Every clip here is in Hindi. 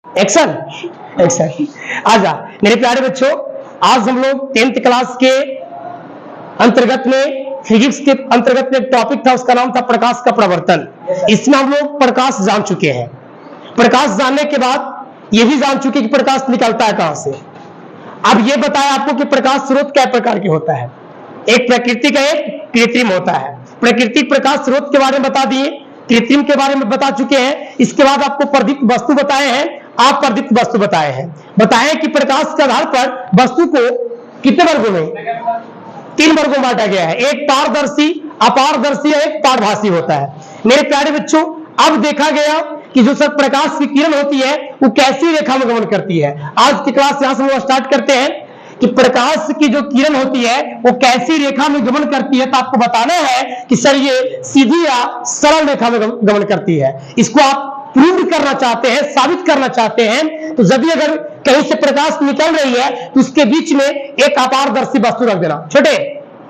Action action. आजा मेरे प्यारे बच्चों, आज हम लोग 10th क्लास के अंतर्गत में फिजिक्स के अंतर्गत में एक टॉपिक था, उसका नाम था प्रकाश का प्रवर्तन। इसमें हम लोग प्रकाश जान चुके हैं। प्रकाश जानने के बाद ये भी जान चुके कि प्रकाश निकलता है कहां से। अब ये बताया आपको कि प्रकाश स्रोत क्या प्रकार के होता है। एक प्राकृतिक है, एक कृत्रिम होता है। प्राकृतिक प्रकाश स्रोत के बारे में बता दिए, कृत्रिम के बारे में बता चुके हैं। इसके बाद आपको प्रदीप्त वस्तु बताए हैं, आप प्रदीप्त वस्तु बताए हैं। बताएं कि प्रकाश के आधार पर वस्तु को कितने वर्गों में, 3 वर्गों में बांटा गया है। एक पारदर्शी, अपारदर्शी और एक पारभासी होता है। मेरे प्यारे बच्चों, अब देखा गया कि जो सब प्रकाश की किरण होती है वो कैसी रेखा में गमन करती है। आज की क्लास यहां से हम स्टार्ट करते हैं कि प्रकाश की जो किरण होती है वो कैसी रेखा में गमन करती है। तो आपको बताना है कि सर ये सीधी या सरल रेखा में गमन करती है। इसको आप प्रूव करना चाहते हैं, साबित करना चाहते हैं, तो जब भी अगर कहीं से प्रकाश निकल रही है तो उसके बीच में एक अपारदर्शी वस्तु रख देना। छोटे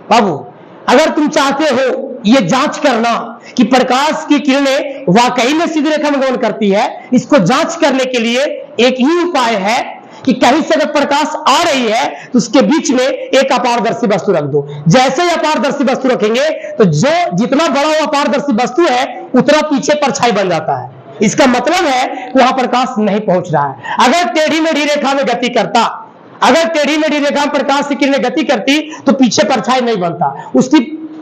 बाबू, अगर तुम चाहते हो ये जांच करना कि प्रकाश की किरणें वाकई में सीधी रेखा में गमन करती है, इसको जांच करने के लिए एक ही उपाय है कि कहीं से अगर प्रकाश आ रही है तो उसके बीच में एक अपारदर्शी वस्तु रख दो। जैसे ही अपारदर्शी वस्तु रखेंगे तो जो जितना बड़ा वो अपारदर्शी वस्तु है उतना पीछे परछाई बन जाता है। इसका मतलब है कि वहां प्रकाश नहीं पहुंच रहा है। अगर टेढ़ी मेढ़ी रेखा में गति करता, अगर टेढ़ी मेढ़ी रेखा में प्रकाश की किरणें गति करती तो पीछे परछाई नहीं बनता, उसकी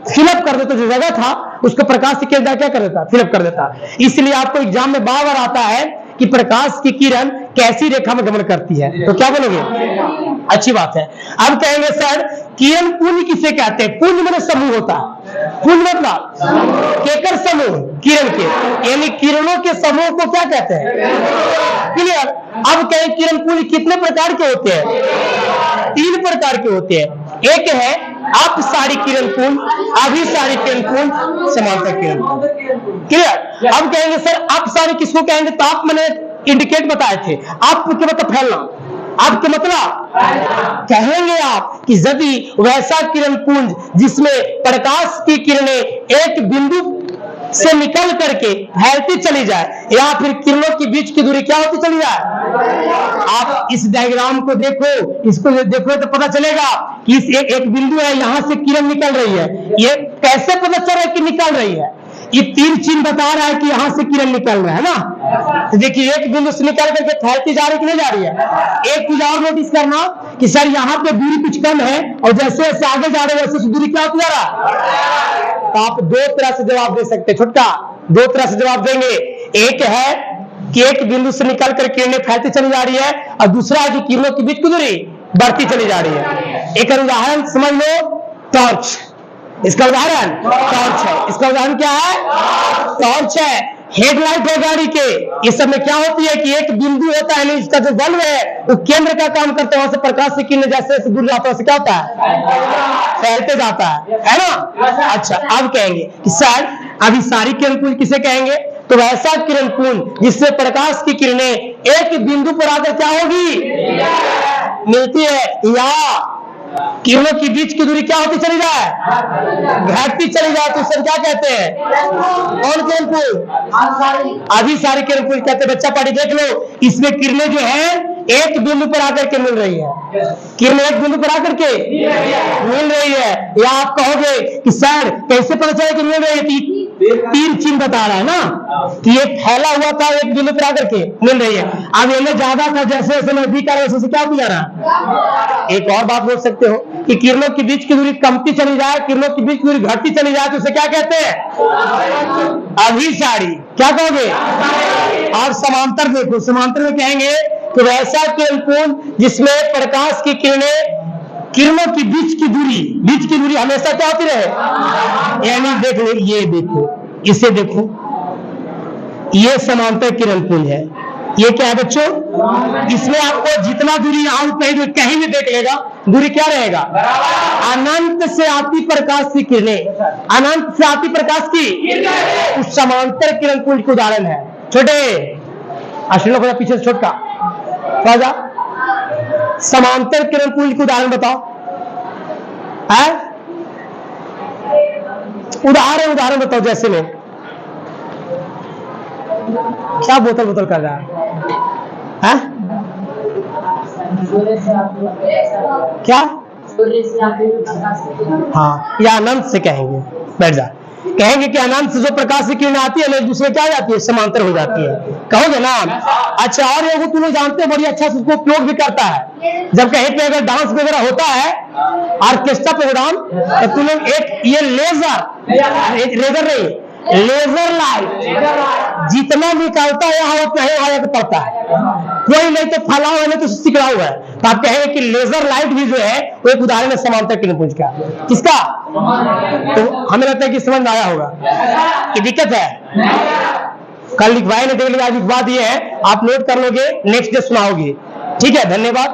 फिलअप कर देता। जो जगह था उसको प्रकाश की किरण क्या कर देता, फिलअप कर देता। इसलिए आपको एग्जाम में बार बार आता है कि प्रकाश की किरण कैसी रेखा में गमन करती है। तो क्या बोलोगे? अच्छी बात है। अब कहेंगे सर किरण पुंज किसे कहते हैं? पुंज मतलब समूह होता है। पुंज मतलब केकर समूह, किरण के, यानी किरणों के समूह को क्या कहते हैं? क्लियर। अब कहें किरण पुंज कितने प्रकार के होते हैं? 3 प्रकार के होते हैं। एक है अपसारी किरण पुंज, अभिसारी किरण पुंज, समांतर किरण पुंज। क्लियर। अब कहेंगे सर अपसारी किसको कहेंगे? तो आप मैंने इंडिकेट बताए थे। आप के मतलब फैलना, आपके मतलब कहेंगे आप कि यदि वैसा किरण पुंज जिसमें प्रकाश की किरणें एक बिंदु से निकल करके फैलती चली जाए, या फिर किरणों के बीच की दूरी क्या होती चली जाए। आप इस डायग्राम को देखो, इसको देखो तो पता चलेगा कि इस एक बिंदु है, यहां से किरण निकल रही है। ये कैसे पता चल रहा है कि निकल रही है? ये 3 चिन्ह बता रहा है कि यहां से किरण निकल रहा है ना। तो देखिए एक बिंदु से निकल करके फैलती जा रही कि नहीं जा रही है। एक चीज और नोटिस करना कि सर यहाँ पे दूरी कुछ कम है और जैसे जैसे आगे जा रहे वैसे दूरी क्या होती जा रहा है। तो आप 2 तरह से जवाब दे सकते हैं। छुटका 2 तरह से जवाब देंगे। एक है कि एक बिंदु से निकल कर किरणें फैलती चली जा रही है, और दूसरा है कि किरणों के बीच की दूरी बढ़ती चली जा रही है। एक उदाहरण समझ लो, टॉर्च। इसका उदाहरण टॉर्च है। इसका उदाहरण क्या है? टॉर्च है। हेडलाइट है गाड़ी के। इस सब में क्या होती है कि एक बिंदु होता है, इसका जो बल्ब है वो केंद्र का काम करता है। वहां से प्रकाश की किरणें जैसे जैसे दूर जाता है क्या होता है? फैलते जाता है ना। अच्छा, अब कहेंगे कि सर अभिसारी किरण पुंज किसे कहेंगे? तो वैसा किरण पुंज जिससे प्रकाश की किरणें एक बिंदु पर आकर क्या होगी, मिलती है, या किरणों के बीच की दूरी क्या होती चली जाए, घटती चली जाए, तो उसे क्या कहते हैं? कौन किरण पुंज? अभिसारी किरण पुंज कहते हैं। बच्चा पढ़ी देख लो, इसमें किरणें जो है एक बिंदु पर आकर के मिल रही है। किरणें एक बिंदु पर आकर के मिल रही है। या आप कहोगे कि सर कैसे पता चले कि मिल रही है? 3 चिन्ह बता रहा है ना कि ये फैला हुआ था, एक बिंदु पर आकर के मिल रही है। अब इन्हें ज्यादा था, जैसे जैसे नजदीक आ रहा है वैसे क्या होती जा रहा है। एक और बात बोल सकते हो कि किरणों के बीच की दूरी कमती चली जाए, किरणों के बीच की दूरी घटती चली जाए, तो उसे क्या कहते हैं? अभिसारी। क्या कहोगे? और समांतर देखो, समांतर में कहेंगे कि वैसा किरण पुंज जिसमें प्रकाश की किरणें किरणों की बीच की दूरी हमेशा क्या होती रहे, यानी देख लो, ये देखो, इसे देखो, ये समांतर किरण पुंज है। ये क्या है बच्चों? इसमें आपको जितना दूरी यहां कहीं भी देख लेगा, दूरी क्या रहेगा? अनंत से आती प्रकाश की किरणें, अनंत से आती प्रकाश की उस समांतर किरण पुंज का उदाहरण है। छोटे अश्विन को पीछे से छोटका राजा, समांतर किरण पुंज का उदाहरण बताओ। है उदाहरण बताओ। जैसे में क्या बोतल कर रहा है? है क्या? हाँ, या अनंत से कहेंगे, बैठ जा, कहेंगे कि अनंत से जो प्रकाश की किरण आती है ना, एक दूसरे क्या हो जाती है, समांतर हो जाती है, कहोगे ना? अच्छा, और एगो तुम लोग जानते हैं बड़ी अच्छा से उसको उपयोग भी करता है, जब कहीं पे अगर डांस वगैरह होता है, ऑर्केस्ट्रा प्रोग्राम, तो तुम लोग एक ये लेजर नहीं, लेजर लाइट जितना निकलता है यहाँ उतना ही आया पड़ता है, कोई नहीं तो फैला हुआ नहीं तो सिकड़ा हुआ है, तो आप कहेंगे कि लेजर लाइट भी जो है वो एक उदाहरण है समांतर किरण पुंज का। किसका? तो हमें लगता है कि समझ में आया होगा कि दिक्कत है। कल लिखवाए नहीं, देख लिया, आज लिखवा दिए हैं, आप नोट कर लोगे, नेक्स्ट डे सुनाओगे। ठीक है, धन्यवाद।